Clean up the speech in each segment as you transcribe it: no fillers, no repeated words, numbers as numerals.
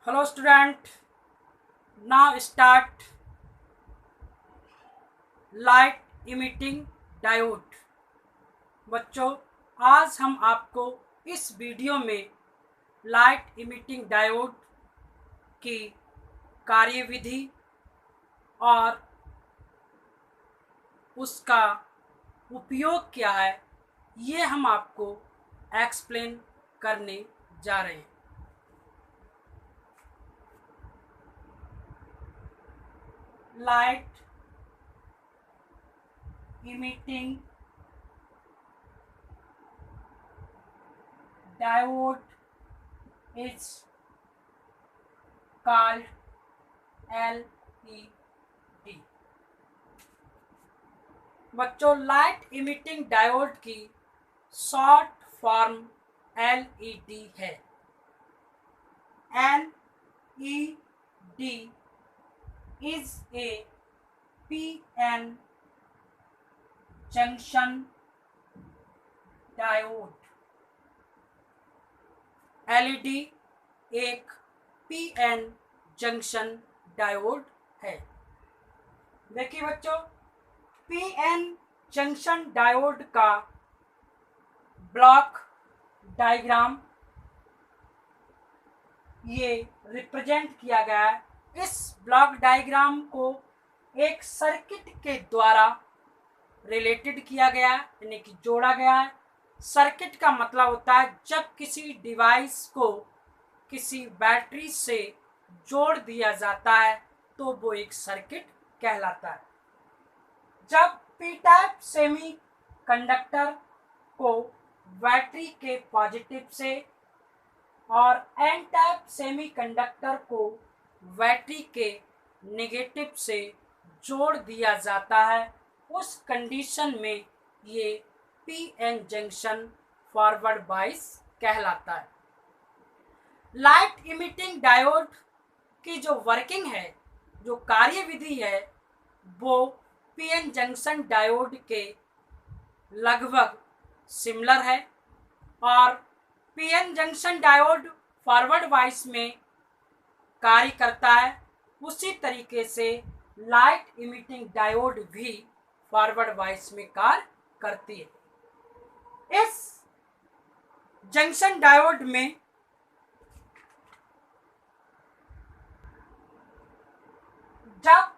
Hello student, now start light emitting diode। बच्चों, आज हम आपको इस वीडियो में लाइट इमिटिंग डायोड की कार्यविधि और उसका उपयोग क्या है ये हम आपको एक्सप्लेन करने जा रहे हैं। Light emitting diode is called LED। बच्चों, लाइट इमिटिंग डायोड की शॉर्ट फॉर्म LED है। LED is a PN junction diode. LED एक PN जंक्शन डायोड है। देखिए बच्चों, PN जंक्शन डायोड का ब्लॉक डायग्राम ये रिप्रेजेंट किया गया है। इस ब्लॉक डायग्राम को एक सर्किट के द्वारा रिलेटेड किया गया है, यानी कि जोड़ा गया है। सर्किट का मतलब होता है जब किसी डिवाइस को किसी बैटरी से जोड़ दिया जाता है तो वो एक सर्किट कहलाता है। जब पी टाइप सेमी कंडक्टर को बैटरी के पॉजिटिव से और एन टाइप सेमी कंडक्टर को बैटरी के नेगेटिव से जोड़ दिया जाता है, उस कंडीशन में ये पीएन जंक्शन फॉरवर्ड बायस कहलाता है। लाइट इमिटिंग डायोड की जो वर्किंग है, जो कार्यविधि है, वो पीएन जंक्शन डायोड के लगभग सिमिलर है और PN junction diode forward bias में कार्य करता है। उसी तरीके से लाइट इमिटिंग डायोड भी फॉरवर्ड बायस में कार्य करती है। इस जंक्शन डायोड में जब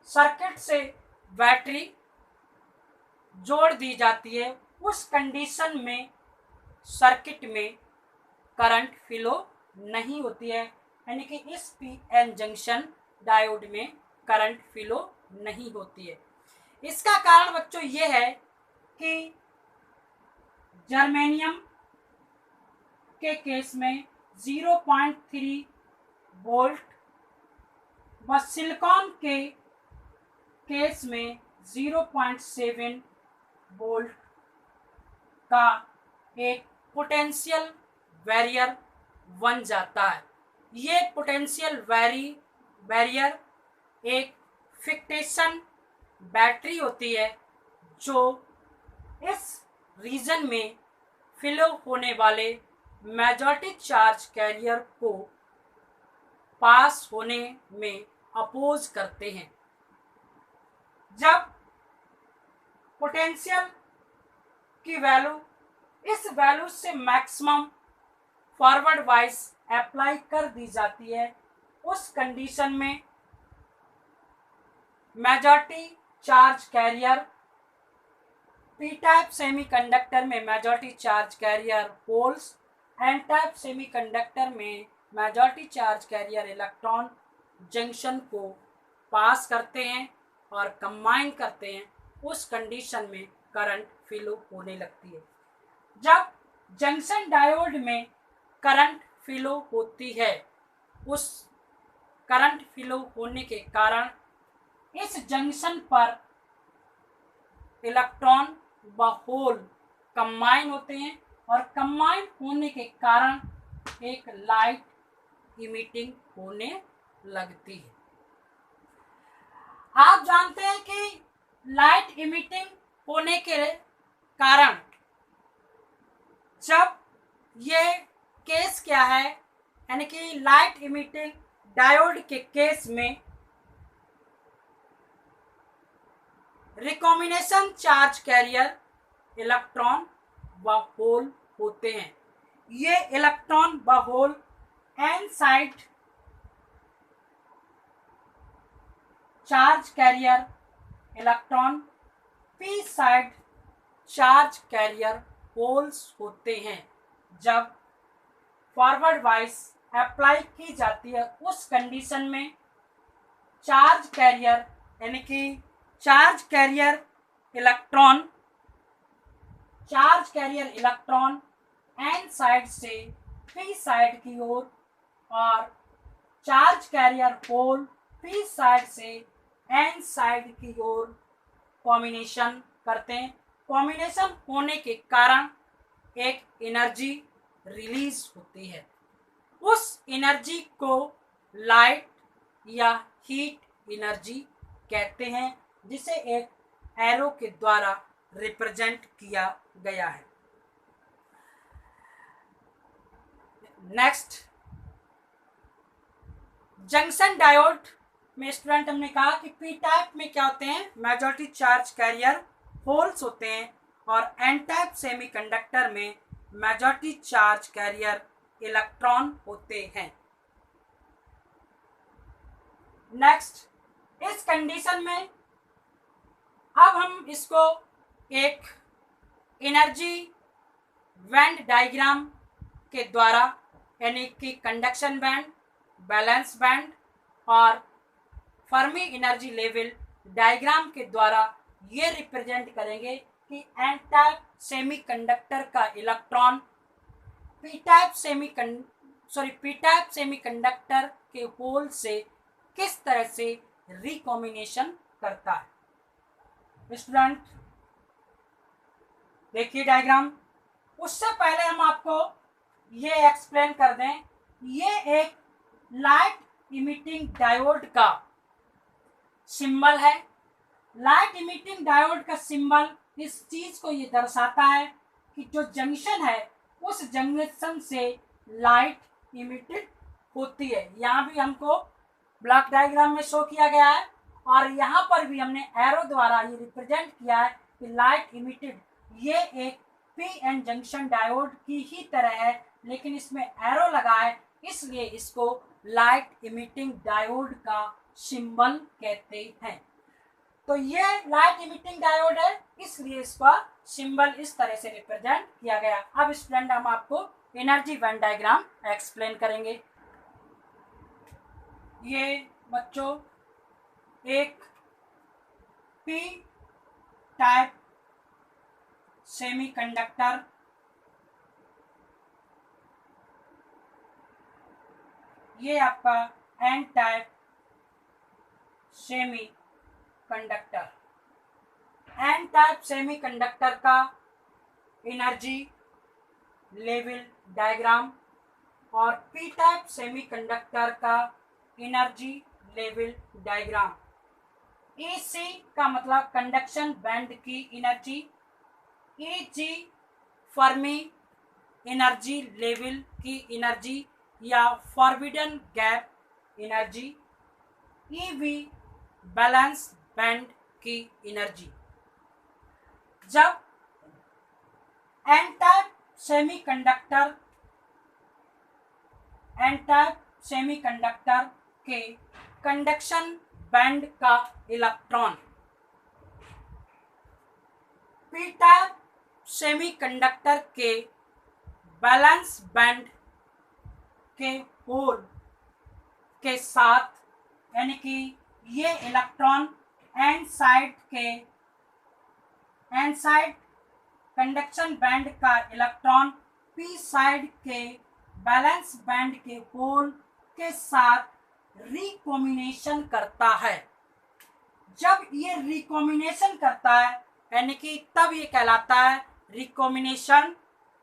सर्किट से बैटरी जोड़ दी जाती है, उस कंडीशन में सर्किट में करंट फ्लो नहीं होती है, यानी कि इस पीएन जंक्शन डायोड में करंट फ्लो नहीं होती है। इसका कारण बच्चों ये है कि जर्मेनियम के केस में 0.3 वोल्ट व सिलिकॉन के केस में 0.7 वोल्ट का एक पोटेंशियल बैरियर बन जाता है। ये पोटेंशियल बैरियर एक फिक्सेशन बैटरी होती है जो इस रीजन में फ्लो होने वाले मेजॉरिटी चार्ज कैरियर को पास होने में अपोज करते हैं। जब पोटेंशियल की वैल्यू इस वैल्यू से मैक्सिमम फॉरवर्ड बायस अप्लाई कर दी जाती है, उस कंडीशन में majority charge carrier P type semiconductor में majority charge carrier holes, N type semiconductor में majority charge carrier electron junction को पास करते हैं और कंबाइन करते हैं। उस कंडीशन में करंट फ्लो होने लगती है। जब जंक्शन डायोड में करंट फ्लो होती है, उस करंट फ्लो होने के कारण इस जंक्शन पर इलेक्ट्रॉन व होल कंबाइन होते हैं और कंबाइन होने के कारण एक लाइट इमिटिंग होने लगती है। आप जानते हैं कि लाइट इमिटिंग होने के कारण जब ये केस क्या है, यानी कि लाइट इमिटिंग डायोड के केस में रिकॉम्बिनेशन चार्ज कैरियर इलेक्ट्रॉन व होल होते हैं। ये इलेक्ट्रॉन व hole N side charge carrier electron, P side charge carrier holes होते हैं। जब फॉरवर्ड वाइज अप्लाई की जाती है उस कंडीशन में चार्ज कैरियर यानी कि charge carrier electron N side से पी साइड की ओर और charge carrier hole P side से एन साइड की ओर कॉम्बिनेशन करते हैं। कॉम्बिनेशन होने के कारण एक एनर्जी रिलीज होती है। उस एनर्जी को लाइट या हीट एनर्जी कहते हैं, जिसे एक एरो के द्वारा रिप्रेजेंट किया गया है। नेक्स्ट, जंक्शन डायोड में स्टूडेंट हमने कहा कि पी टाइप में क्या होते हैं, मेजॉरिटी चार्ज कैरियर होल्स होते हैं, और एन टाइप सेमीकंडक्टर में मेजॉरिटी चार्ज कैरियर इलेक्ट्रॉन होते हैं। नेक्स्ट, इस कंडीशन में अब हम इसको एक एनर्जी बैंड डायग्राम के द्वारा यानी कि कंडक्शन बैंड, बैलेंस बैंड और फर्मी एनर्जी लेवल डायग्राम के द्वारा ये रिप्रेजेंट करेंगे कि एन टाइप सेमीकंडक्टर का इलेक्ट्रॉन पी टाइप सेमीकंडक्टर के होल से किस तरह से रिकॉम्बिनेशन करता है। स्टूडेंट देखिए डायग्राम। उससे पहले हम आपको ये एक्सप्लेन कर दें, ये एक लाइट इमिटिंग डायोड का सिंबल है। लाइट इमिटिंग डायोड का सिंबल इस चीज को ये दर्शाता है कि जो जंक्शन है उस जंक्शन से लाइट इमिटेड होती है। यहाँ भी हमको ब्लॉक डायग्राम में शो किया गया है और यहाँ पर भी हमने एरो द्वारा ये रिप्रेजेंट किया है कि लाइट इमिटेड ये एक पी एन जंक्शन डायोड की ही तरह है, लेकिन इसमें एरो लगा है, इसलिए इसको लाइट इमिटिंग डायोड का सिंबल कहते हैं। तो ये लाइट इमिटिंग डायोड है, इसलिए इसका सिंबल इस तरह से रिप्रेजेंट किया गया। अब स्टूडेंट हम आपको एनर्जी बैंड डायग्राम एक्सप्लेन करेंगे। ये बच्चों एक पी टाइप सेमीकंडक्टर, ये आपका N type semiconductor. N type semiconductor का एनर्जी लेवल डायग्राम और पी टाइप सेमीकंडक्टर का एनर्जी लेवल डायग्राम। EC का मतलब कंडक्शन बैंड की energy, EG Fermi energy level की एनर्जी या forbidden gap energy, EV valence band की एनर्जी। जब एन टाइप सेमीकंडक्टर के कंडक्शन बैंड का इलेक्ट्रॉन पी टाइप सेमीकंडक्टर के बैलेंस बैंड के होल के साथ, यानी कि ये electron N side conduction band का इलेक्ट्रॉन पी साइड के बैलेंस बैंड के होल के साथ रिकॉम्बिनेशन करता है। जब ये रिकॉम्बिनेशन करता है यानी कि तब ये कहलाता है recombination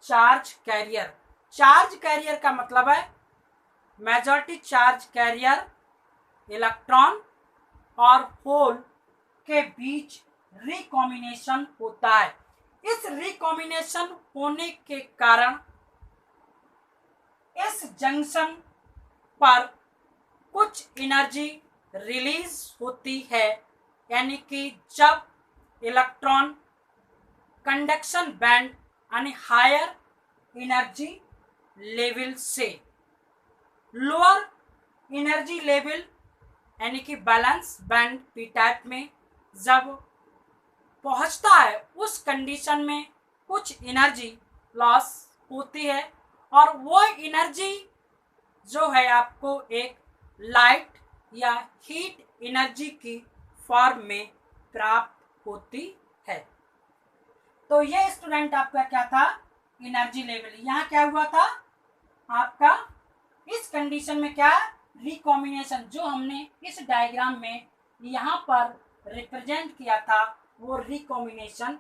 charge career. Charge carrier का मतलब है मेजॉरिटी चार्ज कैरियर इलेक्ट्रॉन और होल के बीच रिकॉम्बिनेशन होता है। इस रिकॉम्बिनेशन होने के कारण इस जंक्शन पर कुछ एनर्जी रिलीज होती है, यानी कि जब इलेक्ट्रॉन कंडक्शन बैंड यानी हायर एनर्जी लेवल से लोअर एनर्जी लेवल यानी कि बैलेंस बैंड पी टाइप में जब पहुंचता है, उस कंडीशन में कुछ एनर्जी लॉस होती है और वो एनर्जी जो है आपको एक लाइट या हीट एनर्जी की फॉर्म में प्राप्त होती है। तो ये स्टूडेंट आपका क्या था, एनर्जी लेवल। यहाँ क्या हुआ था आपका, इस कंडीशन में क्या, रिकॉम्बिनेशन, जो हमने इस डायग्राम में यहाँ पर रिप्रेजेंट किया था, वो रिकॉम्बिनेशन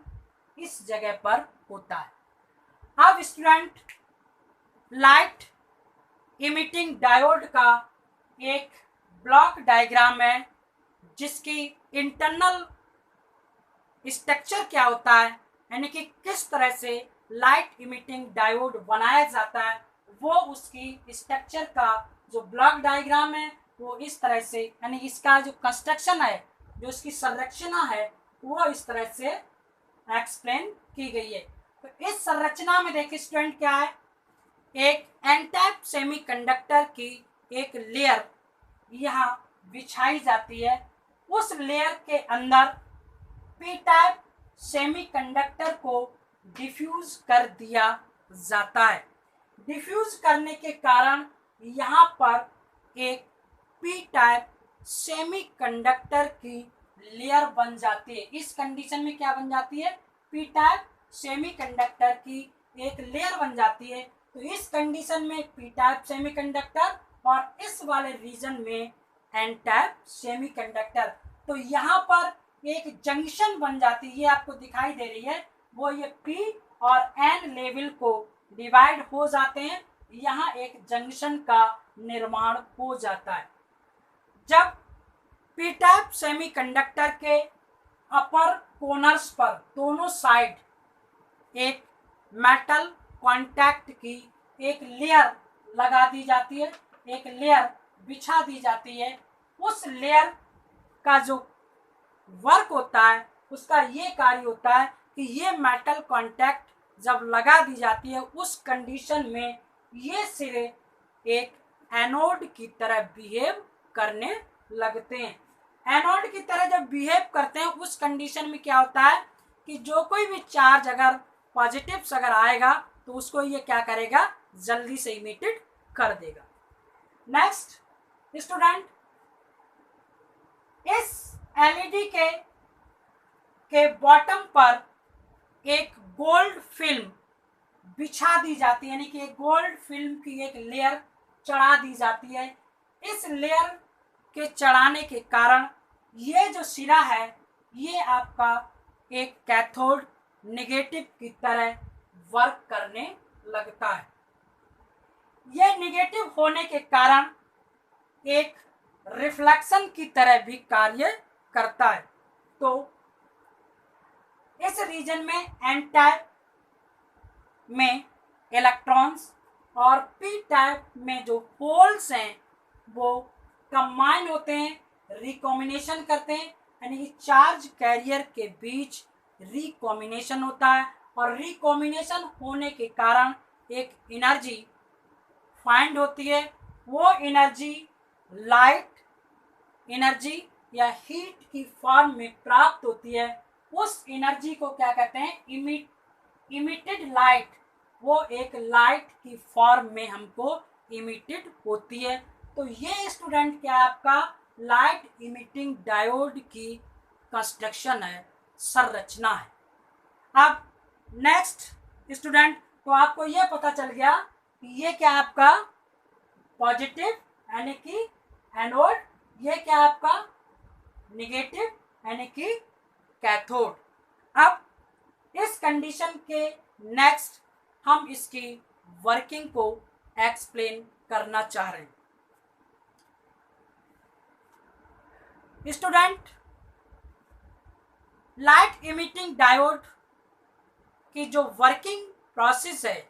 इस जगह पर होता है। अब स्टूडेंट लाइट इमिटिंग डायोड का एक ब्लॉक डायग्राम है, जिसकी इंटरनल स्ट्रक्चर क्या होता है, यानी कि किस तरह से लाइट इमिटिंग डायोड बनाया जाता है, वो उसकी स्ट्रक्चर का जो ब्लॉक डायग्राम है वो इस तरह से, यानी इसका जो कंस्ट्रक्शन है, जो इसकी संरचना है, वो इस तरह से एक्सप्लेन की गई है। तो इस संरचना में देखिए स्टूडेंट क्या है, एक एन टाइप सेमीकंडक्टर की एक लेयर यहाँ बिछाई जाती है, उस लेयर के अंदर पी टाइप सेमीकंडक्टर को डिफ्यूज कर दिया जाता है। डिफ्यूज करने के कारण यहाँ पर एक पी टाइप सेमीकंडक्टर की लेयर बन जाती है। इस कंडीशन में क्या बन जाती है, पी टाइप सेमीकंडक्टर की एक लेयर बन जाती है। तो इस कंडीशन में पी टाइप सेमीकंडक्टर और इस वाले रीजन में एन टाइप सेमीकंडक्टर। तो यहाँ पर एक जंक्शन बन जाती है, ये आपको दिखाई दे रही है, वो ये पी और एन लेवल को डिवाइड हो जाते हैं, यहाँ एक जंक्शन का निर्माण हो जाता है। जब पी टाइप सेमीकंडक्टर के अपर कोनर्स पर दोनों साइड एक मेटल कांटेक्ट की एक लेयर लगा दी जाती है, एक लेयर बिछा दी जाती है, उस लेयर का जो वर्क होता है, उसका ये कार्य होता है कि ये मेटल कांटेक्ट जब लगा दी जाती है, उस कंडीशन में ये सिरे एक एनोड की तरह बिहेव करने लगते हैं। एनोड की तरह जब बिहेव करते हैं, उस कंडीशन में क्या होता है कि जो कोई भी चार्ज अगर पॉजिटिव अगर आएगा तो उसको ये क्या करेगा, जल्दी से इमिटेड कर देगा। नेक्स्ट स्टूडेंट, इस एलईडी के बॉटम पर एक गोल्ड फिल्म बिछा दी जाती है, यानी कि एक गोल्ड फिल्म की एक लेयर चढ़ा दी जाती है। इस लेयर के चढ़ाने के कारण ये जो सिरा है, ये आपका एक कैथोड नेगेटिव की तरह वर्क करने लगता है। ये नेगेटिव होने के कारण एक रिफ्लेक्शन की तरह भी कार्य करता है। तो इस रीजन में एन टाइप में इलेक्ट्रॉन्स और पी टाइप में जो होल्स हैं वो कंबाइन होते हैं, रिकॉम्बिनेशन करते हैं, यानी कि चार्ज कैरियर के बीच रिकॉम्बिनेशन होता है और रिकॉम्बिनेशन होने के कारण एक एनर्जी फाइंड होती है। वो एनर्जी लाइट एनर्जी या हीट की फॉर्म में प्राप्त होती है। उस एनर्जी को क्या कहते हैं, इमिटेड लाइट। वो एक लाइट की फॉर्म में हमको इमिटेड होती है। तो ये स्टूडेंट क्या आपका लाइट इमिटिंग डायोड की कंस्ट्रक्शन है, संरचना है। अब नेक्स्ट स्टूडेंट, तो आपको ये पता चल गया कि ये क्या आपका पॉजिटिव यानी कि एनोड, ये क्या आपका नेगेटिव यानी कि कैथोड। अब इस कंडीशन के नेक्स्ट हम इसकी वर्किंग को एक्सप्लेन करना चाह रहे हैं। स्टूडेंट, लाइट इमिटिंग डायोड की जो वर्किंग प्रोसेस है,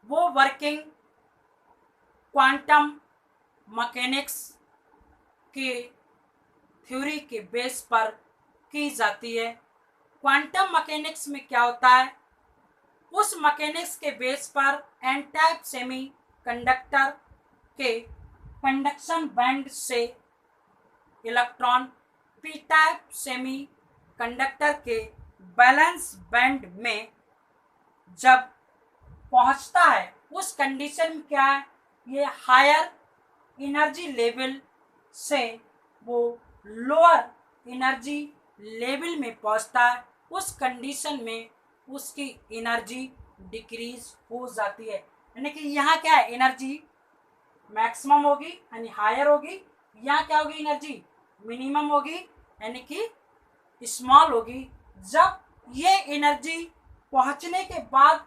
वो वर्किंग क्वांटम मैकेनिक्स के थ्योरी के बेस पर की जाती है। क्वांटम मैकेनिक्स में क्या होता है, उस मैकेनिक्स के बेस पर एन टाइप सेमी कंडक्टर के कंडक्शन बैंड से electron P type semi conductor के बैलेंस बैंड में जब पहुंचता है, उस कंडीशन में क्या है, ये हायर एनर्जी लेवल से वो लोअर एनर्जी लेवल में पहुंचता है। उस कंडीशन में उसकी एनर्जी डिक्रीज हो जाती है, यानी कि यहाँ क्या है, एनर्जी मैक्सिमम होगी यानी हायर होगी, यहाँ क्या होगी, एनर्जी मिनिमम होगी यानी कि स्मॉल होगी। जब ये एनर्जी पहुंचने के बाद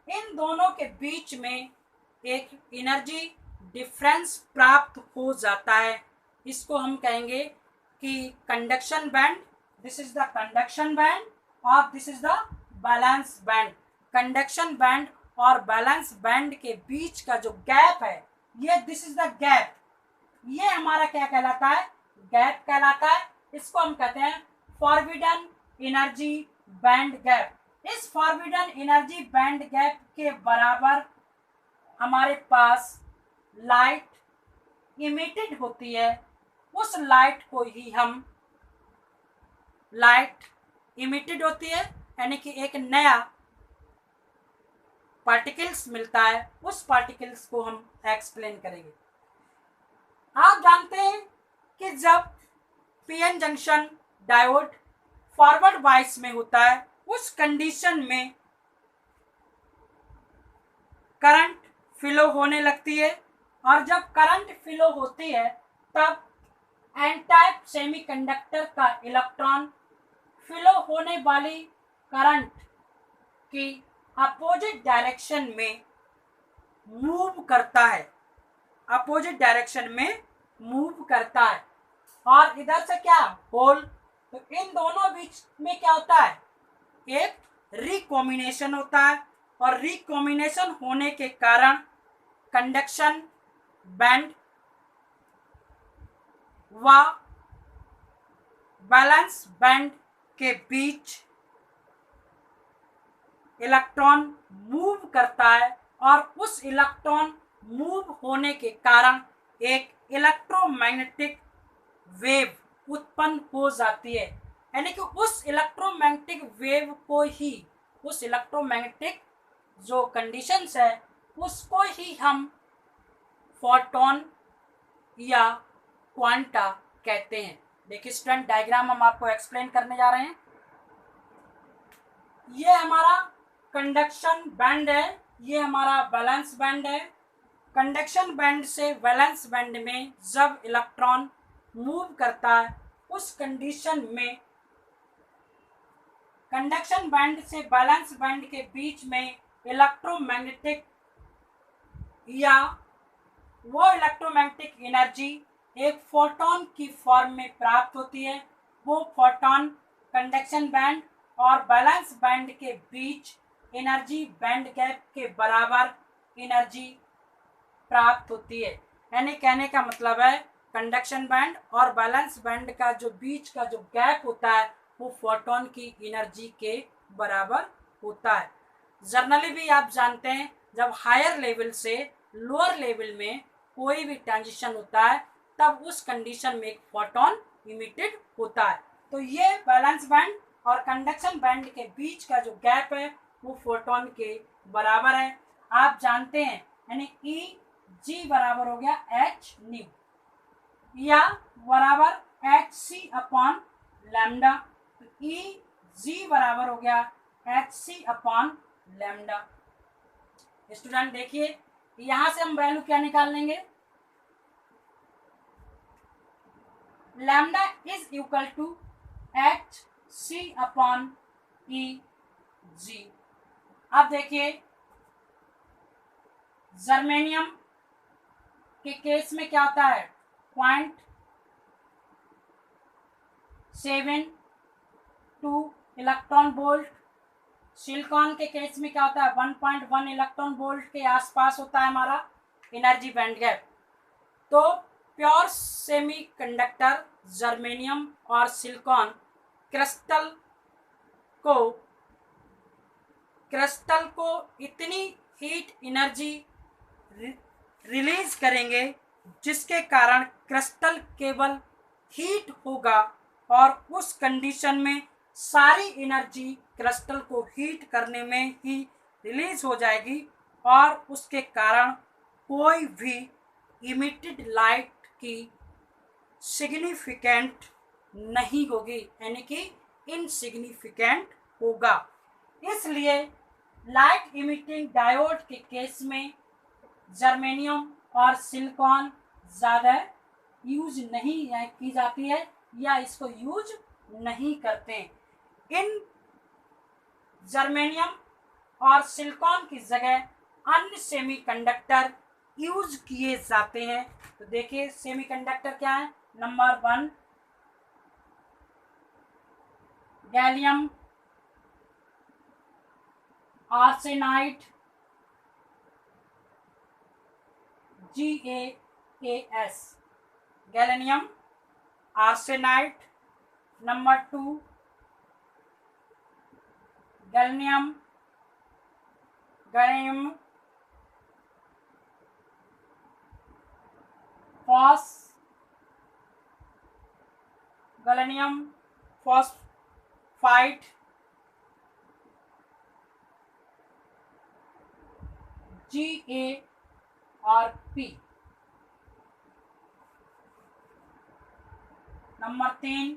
इन दोनों के बीच में एक एनर्जी डिफरेंस प्राप्त हो जाता है, इसको हम कहेंगे कि conduction band. This is the conduction band और this is the balance band. Conduction band और बैलेंस बैंड के बीच का जो गैप है, ये दिस इज द गैप, ये हमारा क्या कहलाता है, गैप कहलाता है। इसको हम कहते हैं फॉरबिडन एनर्जी बैंड गैप। इस फॉरबिडन एनर्जी बैंड गैप के बराबर हमारे पास लाइट इमिटेड होती है। उस लाइट को ही हम, लाइट इमिटेड होती है यानी कि एक नया पार्टिकल्स मिलता है, उस पार्टिकल्स को हम एक्सप्लेन करेंगे। आप जानते हैं कि जब PN junction diode forward bias में होता है, उस कंडीशन में करंट फ्लो होने लगती है, और जब करंट फ्लो होती है तब एन टाइप सेमीकंडक्टर का इलेक्ट्रॉन फ्लो होने वाली करंट की अपोजिट डायरेक्शन में मूव करता है, अपोजिट डायरेक्शन में मूव करता है। और इधर से क्या, होल, तो इन दोनों बीच में क्या होता है, एक रिकॉम्बिनेशन होता है, और रिकॉम्बिनेशन होने के कारण कंडक्शन बैंड व बैलेंस बैंड के बीच इलेक्ट्रॉन मूव करता है, और उस इलेक्ट्रॉन मूव होने के कारण एक इलेक्ट्रोमैग्नेटिक वेव उत्पन्न हो जाती है, यानी कि उस इलेक्ट्रोमैग्नेटिक वेव को ही, उस इलेक्ट्रोमैग्नेटिक जो कंडीशंस है उसको ही हम फोटोन या क्वांटा कहते हैं। देखिए स्टूडेंट, डायग्राम हम आपको एक्सप्लेन करने जा रहे हैं। ये हमारा कंडक्शन बैंड है, ये हमारा बैलेंस बैंड है। कंडक्शन बैंड से वैलेंस बैंड में जब इलेक्ट्रॉन मूव करता है, उस कंडीशन में कंडक्शन बैंड से बैलेंस बैंड के बीच में इलेक्ट्रोमैग्नेटिक या वो इलेक्ट्रोमैग्नेटिक एनर्जी एक फोटोन की फॉर्म में प्राप्त होती है। वो फोटोन कंडक्शन बैंड और बैलेंस बैंड के बीच एनर्जी बैंड गैप के बराबर एनर्जी प्राप्त होती है। यानी कहने का मतलब है कंडक्शन बैंड और बैलेंस बैंड का जो बीच का जो गैप होता है वो फोटोन की एनर्जी के बराबर होता है। जर्नली भी आप जानते हैं जब हायर लेवल से लोअर लेवल में कोई भी ट्रांजिशन होता है तब उस कंडीशन में एक फोटोन इमिटेड होता है। तो ये बैलेंस बैंड और कंडक्शन बैंड के बीच का जो गैप है वो फोटोन के बराबर है। आप जानते हैं यानी ई जी बराबर हो गया एच न्यू या बराबर एच सी अपॉन लैम्डा, तो ई जी बराबर हो गया H C upon lambda. Student देखिए यहां से हम वैल्यू क्या निकाल लेंगे, lambda is equal to H C upon E G. अब देखिए जर्मेनियम के केस में क्या होता है 0.72 इलेक्ट्रॉन वोल्ट, सिलिकॉन के केस में क्या होता है 1.1 इलेक्ट्रॉन वोल्ट के आसपास होता है हमारा एनर्जी बैंड गैप। तो सेमीकंडक्टर जर्मेनियम और सिलिकॉन क्रिस्टल को इतनी हीट एनर्जी रिलीज करेंगे जिसके कारण क्रिस्टल केवल हीट होगा और उस कंडीशन में सारी एनर्जी क्रिस्टल को हीट करने में ही रिलीज हो जाएगी और उसके कारण कोई भी इमिटेड लाइट की सिग्निफिकेंट नहीं होगी, यानी कि इनसिग्निफिकेंट होगा। इसलिए लाइट इमिटिंग डायोड के केस में जर्मेनियम और सिलिकॉन ज़्यादा यूज नहीं की जाती है या इसको यूज नहीं करते। इन जर्मेनियम और सिलिकॉन की जगह अन्य सेमीकंडक्टर यूज किए जाते हैं। तो देखिए सेमीकंडक्टर क्या है। नंबर 1 गैलियम आर्सेनाइड GaAs, गैलेनियम आर्सेनाइड। नंबर 2 गैलियम गैलेनियम phosphide GaRP। Number 3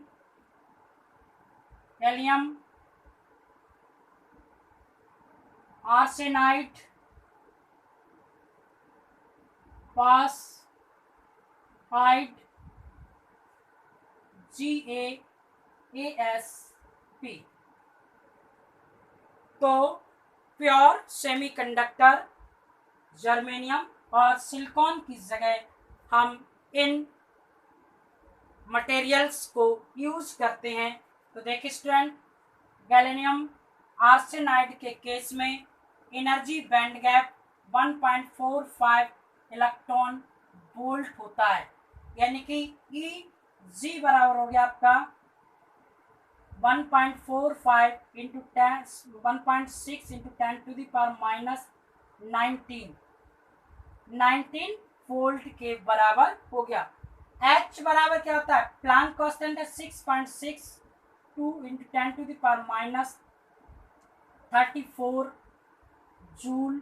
gallium arsenide phosphide GaAsP। तो प्योर सेमीकंडक्टर जर्मेनियम और सिलिकॉन की जगह हम इन मटेरियल्स को यूज करते हैं। तो देखिए स्टूडेंट, गैलेनियम आर्सेनाइड के केस में energy band gap 1.45 electron volt होता है, यानी कि Eg बराबर हो गया आपका 1.45 इंटू 1.6 इंटू 10⁻⁻⁹ 19 वोल्ट के बराबर हो गया। H बराबर क्या होता है, प्लांक कांस्टेंट है 6.62 इंटू 10⁻34 जूल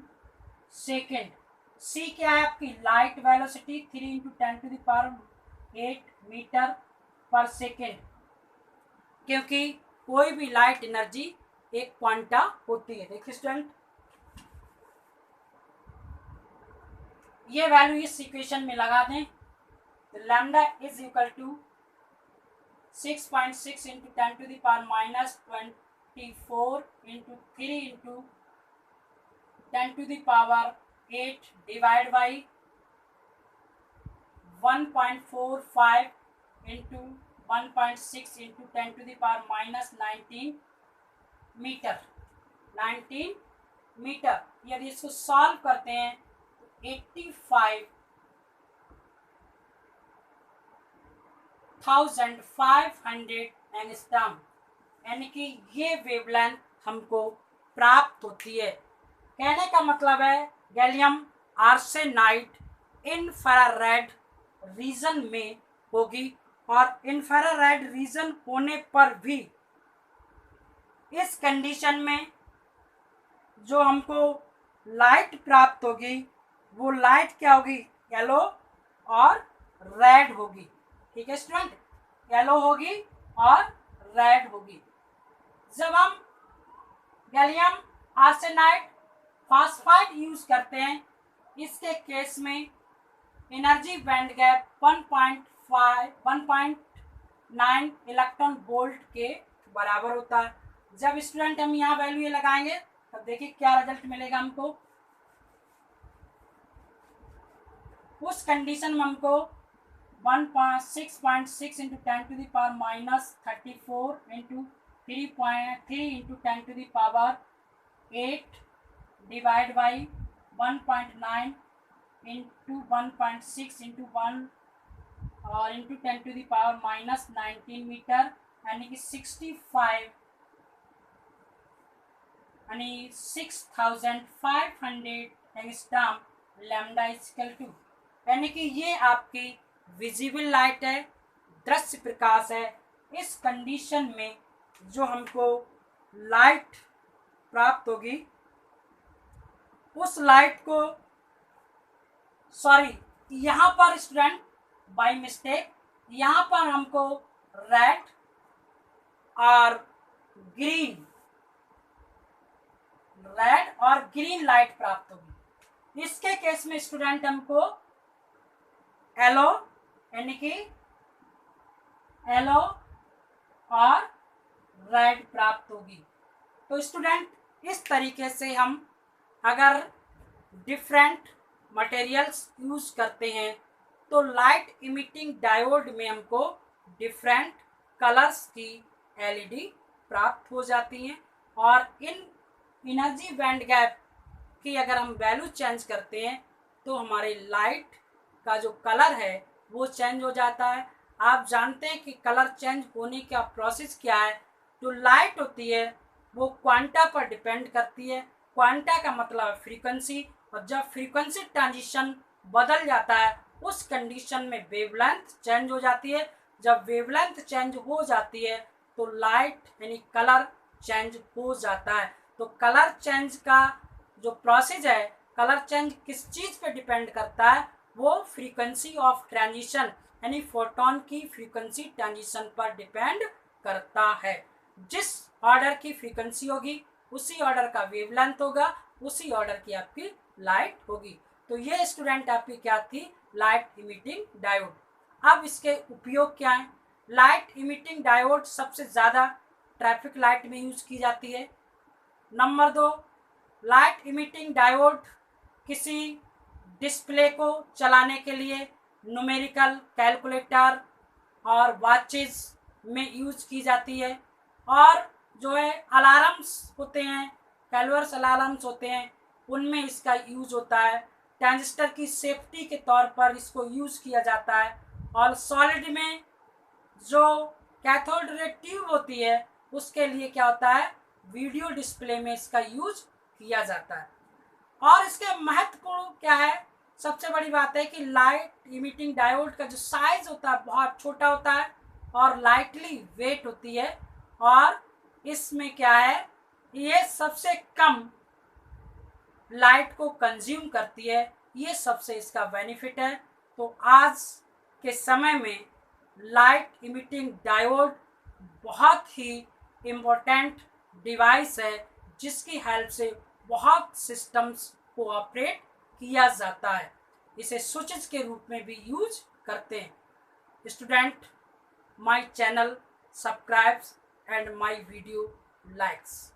सेकेंड। C क्या है आपकी लाइट वेलोसिटी 3 इंटू 10⁸ मीटर पर सेकेंड, क्योंकि कोई भी लाइट एनर्जी एक क्वांटा होती है। देखिए स्टूडेंट, ये वैल्यू इस इक्वेशन में लगा दें तो lambda is equal to 6.6 into 10⁻⁻24 into 3 into 10⁸ divide by 1.45 into 1.6 into 10⁻⁻19 metre. 19 metre. यदि इसको सॉल्व करते हैं 85,500 एंगस्ट्रॉम, यानी कि ये वेवलेंथ हमको प्राप्त होती है। कहने का मतलब है गैलियम आर्सेनाइड इंफ्रारेड रीजन में होगी और इंफ्रारेड रीजन होने पर भी इस कंडीशन में जो हमको लाइट प्राप्त होगी वो लाइट क्या होगी, येलो और रेड होगी। ठीक है स्टूडेंट, येलो होगी और रेड होगी। जब हम गैलियम आर्सेनाइड फॉस्फाइड यूज करते हैं, इसके केस में energy band gap 1.9 electron volt के बराबर होता है। जब स्टूडेंट हम यहाँ वैल्यू लगाएंगे तब देखिए क्या रिजल्ट मिलेगा हमको। उस कंडीशन में हमको 6.6 into 10⁻⁻34 into 3 into 10⁸ divide by 1.9 into 1.6 into और इंटू 10⁻⁻19 मीटर यानी कि 65 यानी 6500 एंगस्ट्रॉम लैम्डा इक्वल टू, यानी कि ये आपकी विजिबल लाइट है, दृश्य प्रकाश है। इस कंडीशन में जो हमको लाइट प्राप्त होगी उस लाइट को, सॉरी यहाँ पर स्टूडेंट बाय मिस्टेक यहाँ पर हमको रेड और ग्रीन लाइट प्राप्त होगी। इसके केस में स्टूडेंट हमको येलो यानी कि येलो और रेड प्राप्त होगी। तो स्टूडेंट इस तरीके से हम अगर डिफरेंट मटेरियल्स यूज करते हैं तो लाइट इमिटिंग डायोड में हमको डिफरेंट कलर्स की एलईडी प्राप्त हो जाती हैं। और इन एनर्जी बैंड गैप की अगर हम वैल्यू चेंज करते हैं तो हमारे लाइट का जो कलर है वो चेंज हो जाता है। आप जानते हैं कि कलर चेंज होने का प्रोसेस क्या है। जो लाइट होती है वो क्वांटा पर डिपेंड करती है। क्वांटा का मतलब फ्रीक्वेंसी, और जब फ्रीक्वेंसी ट्रांजिशन बदल जाता है उस कंडीशन में वेवलेंथ चेंज हो जाती है। जब वेवलेंथ चेंज हो जाती है तो लाइट यानी कलर चेंज हो जाता है। तो कलर चेंज का जो प्रोसेस है, कलर चेंज किस चीज़ पे डिपेंड करता है, वो फ्रीक्वेंसी ऑफ ट्रांजिशन यानी फोटोन की फ्रीक्वेंसी ट्रांजिशन पर डिपेंड करता है। जिस ऑर्डर की फ्रीक्वेंसी होगी उसी ऑर्डर का वेवलेंथ होगा, उसी ऑर्डर की आपकी लाइट होगी। तो ये स्टूडेंट आपकी क्या थी, लाइट इमिटिंग डायोड। अब इसके उपयोग क्या है। लाइट इमिटिंग डायोड सबसे ज़्यादा ट्रैफिक लाइट में यूज की जाती है। नंबर 2, लाइट इमिटिंग डायोड किसी डिस्प्ले को चलाने के लिए न्यूमेरिकल कैलकुलेटर और वॉचेस में यूज की जाती है। और जो है अलार्म्स होते हैं, कैलवर्स अलार्म्स होते हैं, उनमें इसका यूज होता है। ट्रांजिस्टर की सेफ्टी के तौर पर इसको यूज किया जाता है। और सॉलिड में जो कैथोड रे ट्यूब होती है उसके लिए क्या होता है, वीडियो डिस्प्ले में इसका यूज किया जाता है। और इसके महत्वपूर्ण क्या है, सबसे बड़ी बात है कि लाइट इमिटिंग डायोड का जो साइज होता है बहुत छोटा होता है और लाइटली वेट होती है। और इसमें क्या है, ये सबसे कम लाइट को कंज्यूम करती है। ये सबसे इसका बेनिफिट है। तो आज के समय में लाइट इमिटिंग डायोड बहुत ही इम्पोर्टेंट डिवाइस है जिसकी हेल्प से बहुत सिस्टम्स को ऑपरेट किया जाता है। इसे स्विचेस के रूप में भी यूज करते हैं। Student, my channel subscribes and my video likes.